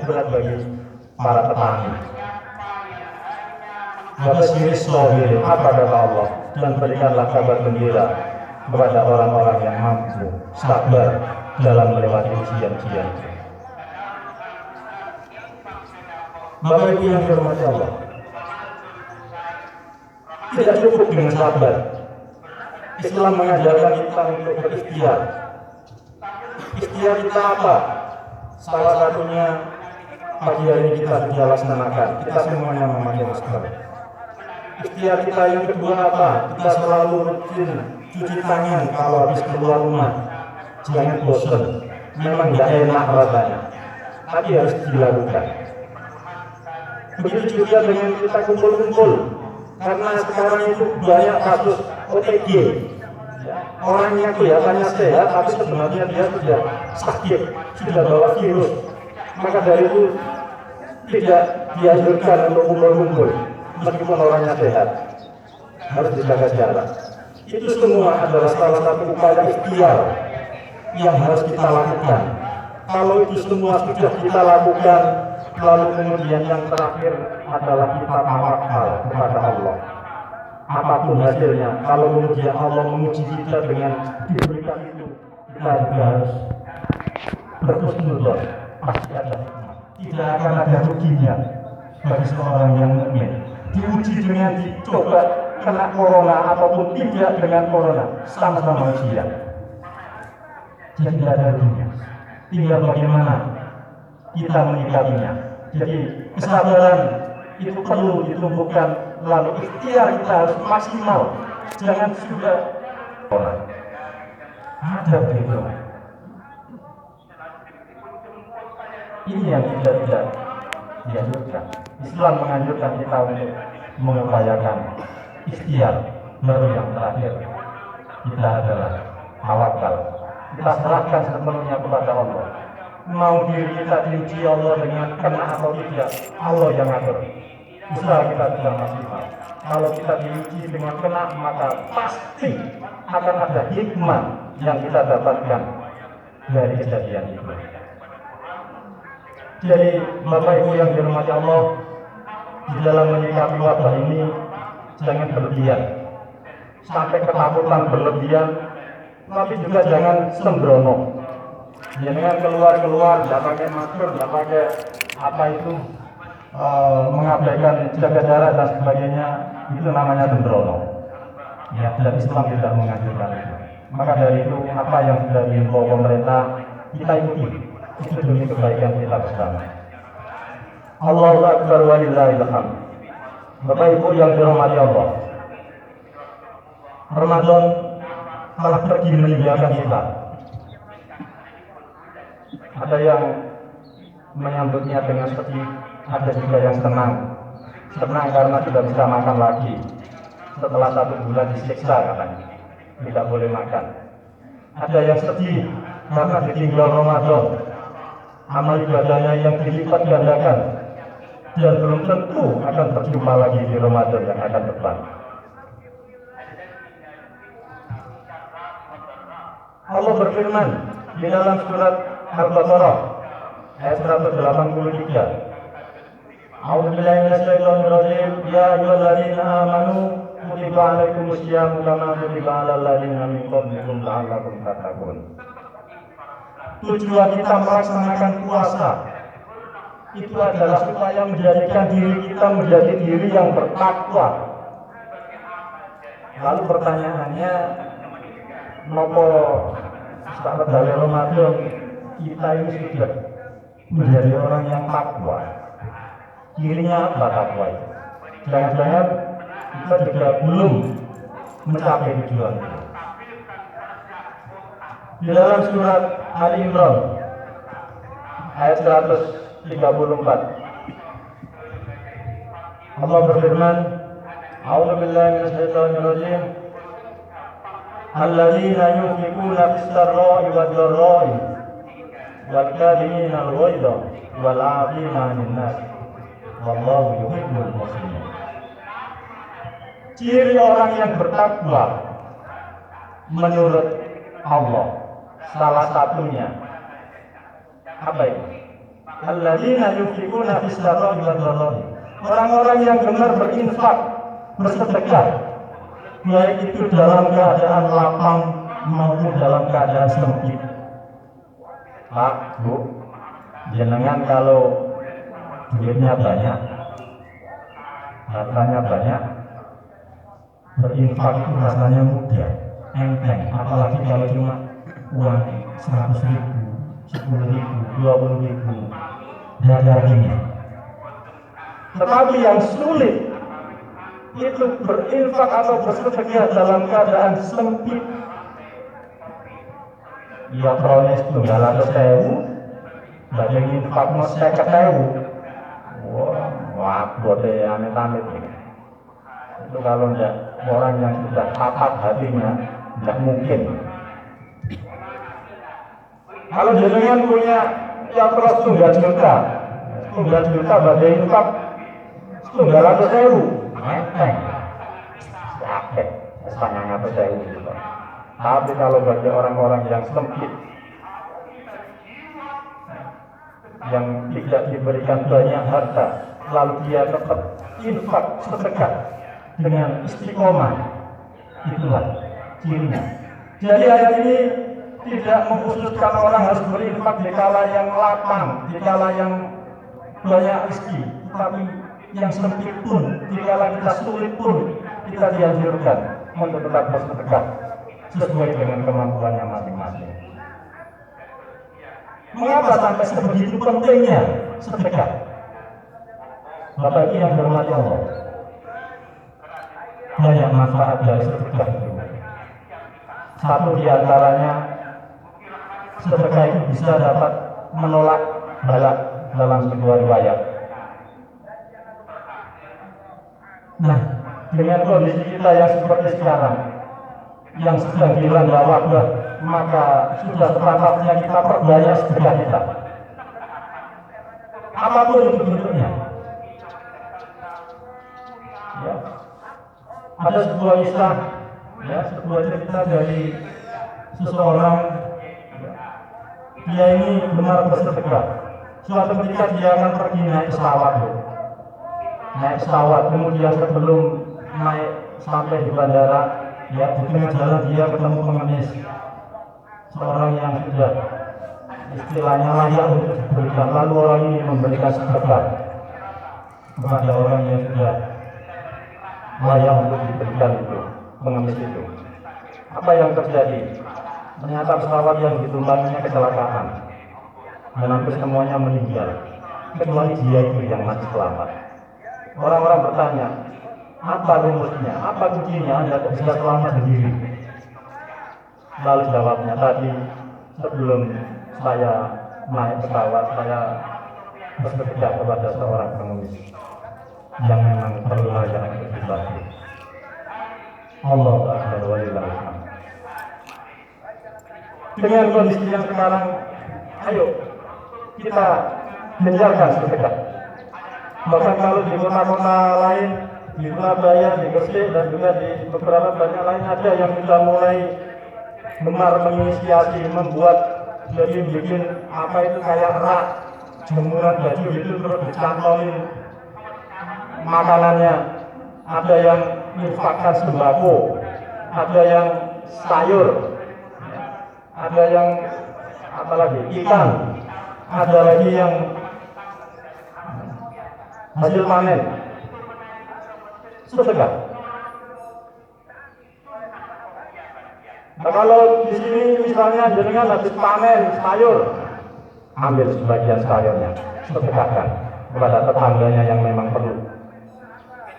berat bagi para petani. Wabasyiris sabirin, apa kata Allah, dan berikanlah kabar gembira kepada orang-orang yang mampu sabar dalam melewati ujian-ujian. Bapak Ibu yang dirahmati Allah, tidak cukup dengan sabar. Islam mengajarkan kita untuk berikhtiar. Ikhtiar kita apa? Salah satunya pagi hari kita sudah laksanakan. Kita semuanya memakai masker. Ikhtiar kita yang kedua apa? Kita selalu rutin cuci tangan kalau habis keluar rumah. Jangan bosan. Memang tidak enak rasanya, tapi harus dilakukan. Begitu juga dengan kita kumpul-kumpul. Karena sekarang itu banyak kasus OTG. Orangnya kelihatannya sehat, tapi sebenarnya dia sudah sakit, sudah bawa virus. Maka dari itu tidak dianjurkan untuk kumpul-kumpul, meskipun orangnya sehat. Harus dijaga jarak. Itu semua adalah salah satu upaya ikhtiar yang harus kita lakukan. Kalau itu semua sudah kita lakukan, lalu kemudian yang terakhir adalah kita tawakal kepada Allah. Apapun hasilnya, kalau kemudian Allah menguji kita dengan diberikan itu, kita juga harus berhusnudzon. Pasti ada hikmah. Tidak akan ada ruginya bagi seorang yang mukmin. Diuji dengan dicoba kena corona ataupun tidak dengan corona, sama-sama ujian. Jadi tidak ada ruginya. Tinggal bagaimana kita menyikapinya. Jadi kesabaran itu perlu ditumbuhkan, lalu ikhtiar kita harus maksimal. Jangan sudah orang ada begitu. Ini yang tidak dianjurkan. Islam menganjurkan kita untuk mengupayakan ikhtiar. Baru yang terakhir kita adalah tawakal. Kita serahkan sepenuhnya kepada Allah. Mau diri kita diuji Allah dengan kena atau tidak, Allah yang atur. Usaha kita sudah maksimal. Kalau kita diuji dengan kena, maka pasti akan ada hikmah yang kita dapatkan dari kejadian itu. Jadi Bapak Ibu yang dirahmati Allah, di dalam menyikapi wabah ini jangan berlebihan, sampai ketakutan berlebihan, tapi juga jangan sembrono. Jangan keluar, tidak pakai masker, tidak pakai apa itu, mengabaikan jaga jarak dan sebagainya, itu namanya sembrono. Ya, dan Islam tidak menganjurkan itu. Maka dari itu, apa yang sudah diimbau pemerintah, kita ikuti. Itu demi kebaikan kita bersama. Allahu Akbar walillahil hamd. Bapak Ibu yang dirahmati Allah, Ramadan telah pergi meninggalkan kita. Ada yang menyambutnya dengan sedih, ada juga yang senang. Senang karena sudah bisa makan lagi. Setelah 1 bulan disiksa katanya, tidak boleh makan. Ada yang sedih karena ditinggal Ramadan, amal ibadahnya yang dilipat gandakan, dan belum tentu akan berjumpa lagi di Ramadan yang akan datang. Allah berfirman di dalam surat Al-Baqarah ayat 183. A'udzubillahi minasyaitonir rajim. Ya ayyuhalladzina amanu kutiba 'alaikumusyamu kama kutiba 'alal ladzina min qablikum la'allakum tattaqun. Tujuan kita melaksanakan puasa itu adalah supaya menjadikan diri kita menjadi diri yang bertakwa. Lalu pertanyaannya, nopo setelah dari Ramadan kita ini sudah menjadi orang yang takwa? Cirinya apa takwa itu? Jangan-jangan kita juga belum mencapai tujuan itu. Di dalam surat Ali Imran ayat 134, Allah berfirman, A'udzubillahi minasyaitonir rajim. Alladzina yunfiquna fis-sarra'i wad-dharra'i wal kadhimina al-ghaidha wal 'afina 'anil nas wallahu yuhibbul muhsinin. Ciri orang yang bertakwa menurut Allah salah satunya apa itu? alladzina yunfiquna fis sarra'i wad dharra'i. Orang-orang yang gemar berinfak, bersedekah, baik itu dalam keadaan lapang maupun dalam keadaan sempit. Pak, Bu, jenengan kalau duitnya banyak, hartanya banyak, berinfak itu rasanya mudah, enteng. Apalagi kalau cuma uang 100.000, 10.000, 20.000, dagingnya. Tetapi yang sulit itu berinfak atau bersedekah dalam keadaan sempit. Ya kronis tunggal atau sewu, bagi infak mau 50.000. Wah, bodoh amit-amit ini. Itu kalau enggak orang yang sudah patah hatinya, enggak mungkin. Kalau jenengan punya ya terus tunggal juta bagi infak tunggal atau sewu, enteng. Sakit, setengah atau sewu juga. Tapi kalau bagi orang-orang yang sempit, yang tidak diberikan banyak harta, lalu dia tetap infak sedekah dengan istiqomah, itulah cirinya. Jadi ayat ini tidak mengkhususkan orang harus berinfak di kala yang lapang, di kala yang banyak rezeki, tapi yang sempit pun, di kala kita sulit pun, kita dianjurkan untuk tetap bersedekah sesuai dengan kemampuannya masing-masing. Mengapa sampai sebegitu pentingnya sedekah? Bapak Ibu yang hormati Allah, banyak manfaat dari sedekah itu. Satu di antaranya, sedekah itu bisa dapat menolak bala dalam sebuah riwayat. Nah, dengan kondisi kita yang seperti sekarang, yang sedang dilanda wabah, maka sudah sepatutnya kita perbanyak sedekah kita. Apapun itu bentuknya. Ya. Ada sebuah kisah, ya, sebuah cerita dari seseorang. Dia ini benar bersedekah. Suatu ketika dia akan pergi naik pesawat, kemudian sebelum naik sampai di bandara, ya, di tengah jalan dia ketemu pengemis, seorang yang sudah istilahnya layak untuk diberikan. Lalu orang ini memberikan sedekah kepada orang yang sudah layak untuk diberikan itu, pengemis itu. Apa yang terjadi? Ternyata pesawat yang ditumpanginya kecelakaan dan hampir semuanya meninggal, kecuali dia itu yang masih selamat. Orang-orang bertanya, apa rumusnya, apa kuncinya Anda kok bisa selamat sendiri? Lalu jawabnya, tadi sebelum saya naik pesawat, saya bersedekah kepada seorang pengemis yang memang perlu layak untuk dibantu. Allah Akbar walillahil hamd. Dengan kondisi yang sekarang, ayo kita gencarkan sedekah. Bahkan kalau di kota-kota lain, di Surabaya, di Gresik, dan juga di beberapa banyak lain ada yang sudah mulai gemar menginisiasi, membuat jadi bikin apa itu kayak rak, jemuran baju itu terus dicantolin makanannya. Ada yang infakkan sembako, ada yang sayur, ada yang apa lagi, ikan, ada lagi yang hasil panen. Sedekah. Nah, kalau di sini misalnya jenengan habis panen sayur, ambil sebagian sayurnya, sedekahkan kepada tetangganya yang memang perlu.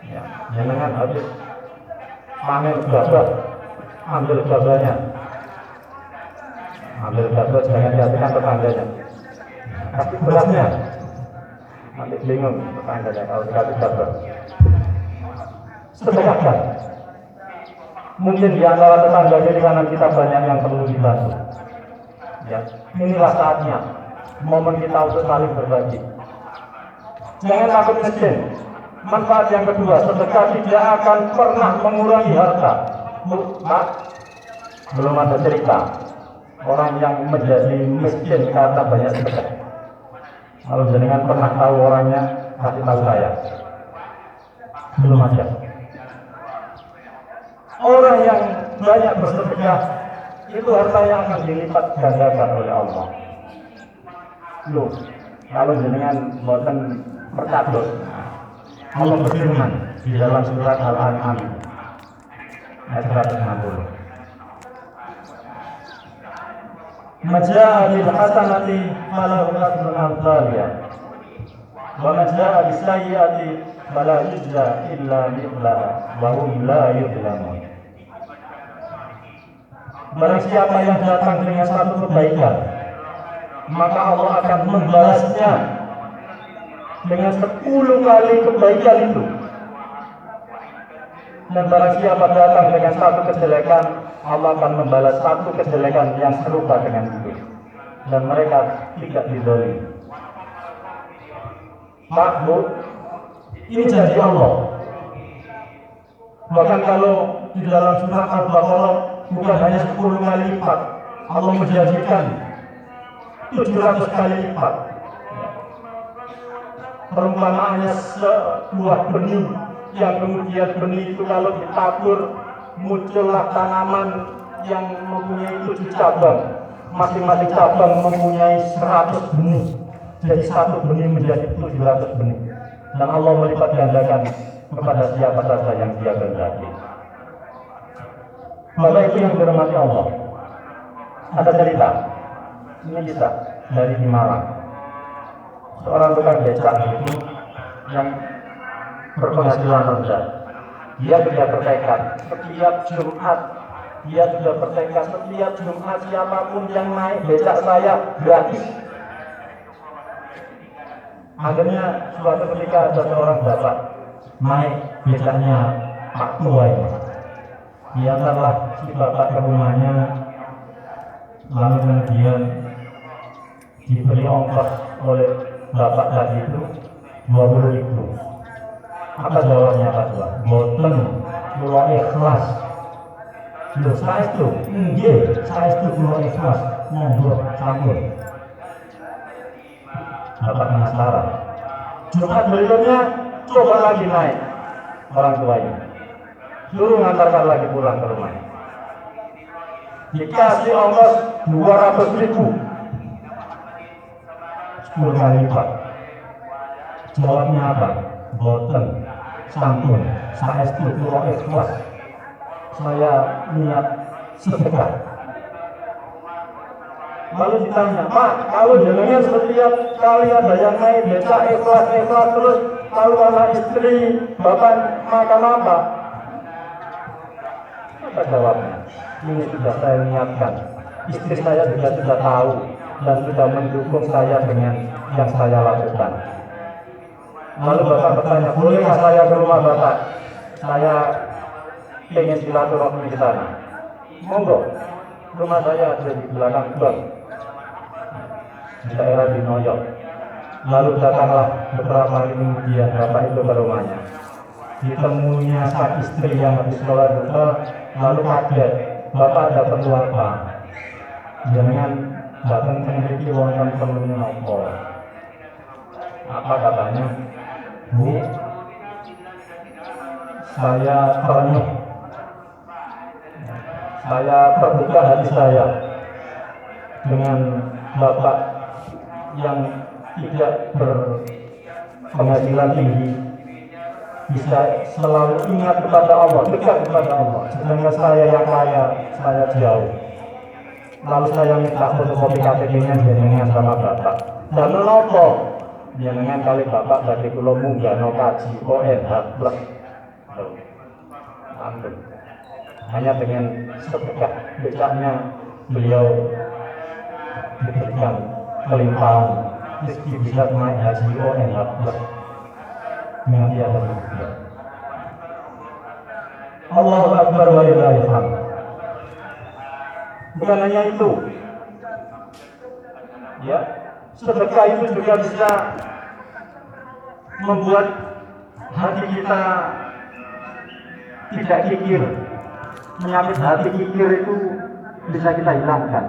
Ya, jenengan habis panen gabah, ambil gabahnya, jangan dihabikan tetangganya. Kasih berasnya, nanti bingung tetangganya kalau dikasih gabah. Sedekahkan. Mungkin di antara tetangga di kanan kita banyak yang perlu dibantu. Ya, inilah saatnya, momen kita untuk saling berbagi. Jangan takut miskin. Manfaat yang kedua, sedekah tidak akan pernah mengurangi harta. Belum ada cerita orang yang menjadi miskin karena banyak sedekah. Kalau jenengan pernah tahu orangnya, kasih tahu saya. Belum ada. Orang yang banyak bersedekah itu hartanya akan dilipat gandakan oleh Allah. Loh, kalau jenengan boten percatut, Allah berfirman di dalam surat Al-An'am ayat 160. Majaa bil hasanati falahu asrun amsalha wa majaa bis sayyiati fala yujza illa mithlaha wa hum la yuzlamun. Barang siapa yang datang dengan satu kebaikan, maka Allah akan membalasnya dengan 10 kali kebaikan itu. Dan barang siapa datang dengan satu kejelekan, Allah akan membalas satu kejelekan yang serupa dengan itu. Dan mereka tidak dizalimi. Makhluk ini janji Allah. Bahkan kalau di dalam surat Al-Baqarah bukan hanya 10 kali lipat, Allah menjanjikan 700 kali lipat. Perumpamaannya sebuah benih yang kemudian benih itu kalau ditabur muncullah tanaman yang mempunyai 7 cabang. Masing-masing cabang mempunyai 100 benih. Jadi satu benih menjadi 700 benih. Dan Allah melipat gandakan kepada siapa saja yang Dia kehendaki. Maka itu yang dirahmati Allah. Ada cerita, ini kisah dari di Malang. Seorang tukang becak itu yang berpenghasilan rendah. Dia sudah bertekad setiap Jumat. Dia sudah bertekad setiap Jumat siapapun yang naik becak saya gratis. Akhirnya suatu ketika ada seorang bapak naik becaknya Pak Tua ini. Dia telah si bapak ke rumahnya, lalu kemudian diberi ongkos oleh bapak tadi itu 20.000. Apa jawabnya Pak Tua? Boten, kula ikhlas. Lho, saestu, nggih, saestu kula ikhlas. Monggo, sampun. Bapak penasaran. Jumat berikutnya coba lagi naik orang tuanya. Suruh ngantarkan lagi pulang ke rumah. Dikasih ongkos 200.000. 10 kali lipat. Jawabnya apa? Boten, sampun, saestu kula ikhlas. Saya niat sedekah. Lalu ditanya, Pak, kalau jenengan setiap kali ada yang naik becak ikhlas terus, lalu anak istri bapak makan apa? Apa jawabnya? Ini sudah saya niatkan. Istri saya juga sudah tahu dan sudah mendukung saya dengan yang saya lakukan. Lalu bapak bertanya, bolehkah saya ke rumah bapak? Saya ingin silaturahmi di sana. Monggo, rumah saya ada di belakang bank di daerah di Noyok. Lalu datanglah beberapa hari kemudian bapak itu ke rumahnya. Ditemuinya sang istri yang habis sholat duha, lalu kaget, bapak ada perlu apa? Jangan datang memiliki wonten perlunya apa? Apa katanya? Bu, saya terenyuh, saya terbuka hati saya dengan bapak yang tidak berpenghasilan tinggi bisa selalu ingat kepada Allah, dekat kepada Allah. Sedangkan saya yang kaya, saya jauh. Lalu saya minta fotokopi KTP-nya jenengan sama bapak. Dan menopo jenengan kali bapak badhe kula munggahno kaji ONH plus. Ampun. Hanya dengan sedekah becaknya beliau diberikan kelimpahan rezeki bisa naik haji ONH plus. Dengan dia berbuat. Allahu Akbar wa lillahil hamd. Bukan hanya itu, ya, sedekah itu juga bisa membuat hati kita tidak kikir. Penyakit hati kikir itu bisa kita hilangkan.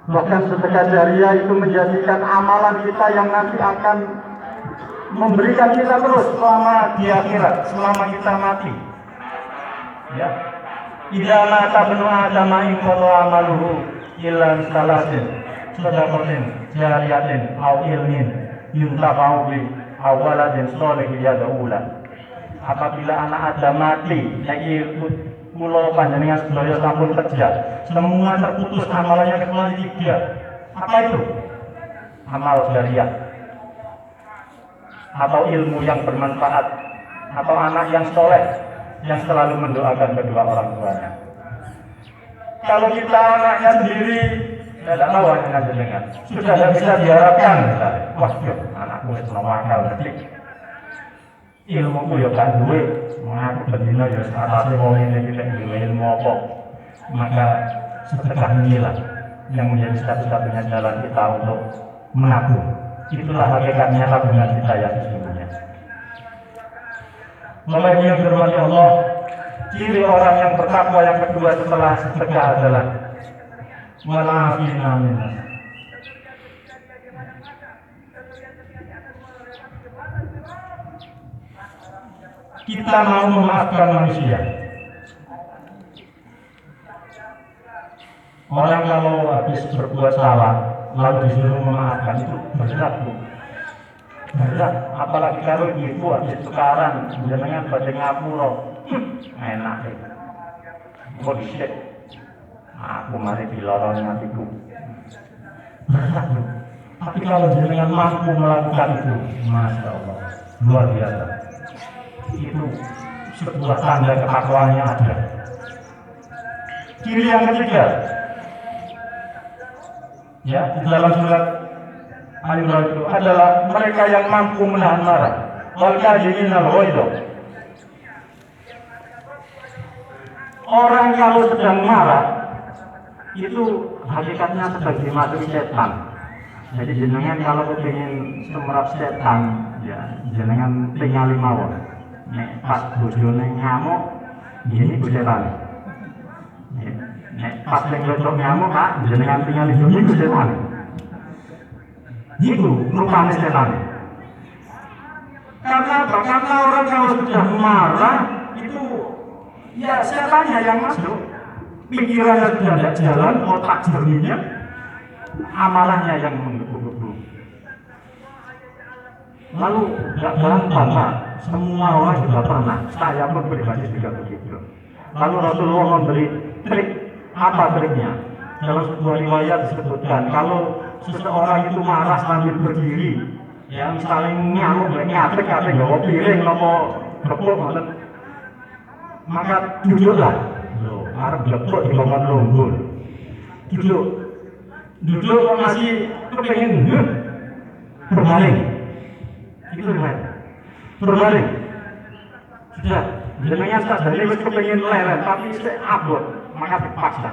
Bahkan sedekah jariah itu menjadikan amalan kita yang nanti akan memberikan kita terus selama di akhirat, selama kita mati. Ya. Idza mata benu Adam in qata amaluhu illa salasin sadaqatin jariyatin aw ilmin yuntafa'u bi aw waladin sholihin yad'u lahu. Apabila anak Adam mati, saiki kula panjenengan sedaya sampun kerja, semua terputus amalannya kecuali 3. Apa itu? Amal jariah, atau ilmu yang bermanfaat, atau anak yang soleh yang selalu mendoakan kedua orang tuanya. Kalau kita anaknya sendiri, saya tidak tahu hanya jenengan, sudah tidak bisa diharapkan. Wah, anakku senang akal ngetik, ilmu ku ya kan duwe, aku bendina ya atasnya wong ini tidak duwe ilmu apa. Maka sedekah inilah yang menjadi satu-satunya jalan kita untuk menabung. Itulah hakikatnya tabungan kita yang sesungguhnya. Mulai yang dirahmati Allah, ciri orang yang bertakwa yang kedua setelah sedekah adalah walafina minnas. Kita mau memaafkan manusia. Orang kalau habis berbuat salah lalu disuruh memaafkan itu berat, Bu. Berat, apalagi kalau ibu habis tukaran jenengan pada ngapura. Enak deh. Kok disik. Aku mari dilorong hatiku. Berat, Bu. Tapi kalau jenengan mampu melakukan itu, Masya Allah, luar biasa. Itu sebuah tanda ketakwaannya ada. Ciri yang ketiga, ya, di dalam surat Al-Imran itu adalah mereka yang mampu menahan marah. Wal kadhiminal ghaidha. Orang kalau sedang marah itu hakikatnya sebagai madu setan. Jadi jenengan kalau kepingin semerap setan, ya jenengan tingali mawon. Nek pas bojone ngamuk, ini ku setan. Nek pas sing wedok ngamuk, Pak, jenengan tingali iki ku setan. Itu rupanya setan. Karena apa? Karena orang kalau sudah marah itu ya setannya yang masuk. Pikirannya sudah tidak jalan, otak jernihnya, amalannya yang menggebu-gebu. Lalu tidak gampang, Pak. Semua orang juga pernah. Saya pun pribadi juga begitu. Lalu Rasulullah memberi trik. Apa triknya? Dalam sebuah riwayat disebutkan kalau seseorang itu marah sambil berdiri, ya misalnya ngamuk, nyatek, bawa piring, nopo gepuk, maka duduklah. Arab gepuk di bawah longgol. Duduk kok masih kepengen berbaring. Itu kan? Berbaring. Sudah, jenengan sadar wis kepengen leren, tapi saya abot, maka dipaksa.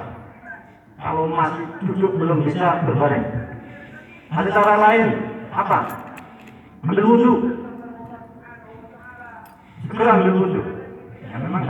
Kalau masih duduk belum bisa berbaring. Ada cara lain, apa? Ambil wudhu. Segera ambil wudhu. Ya memang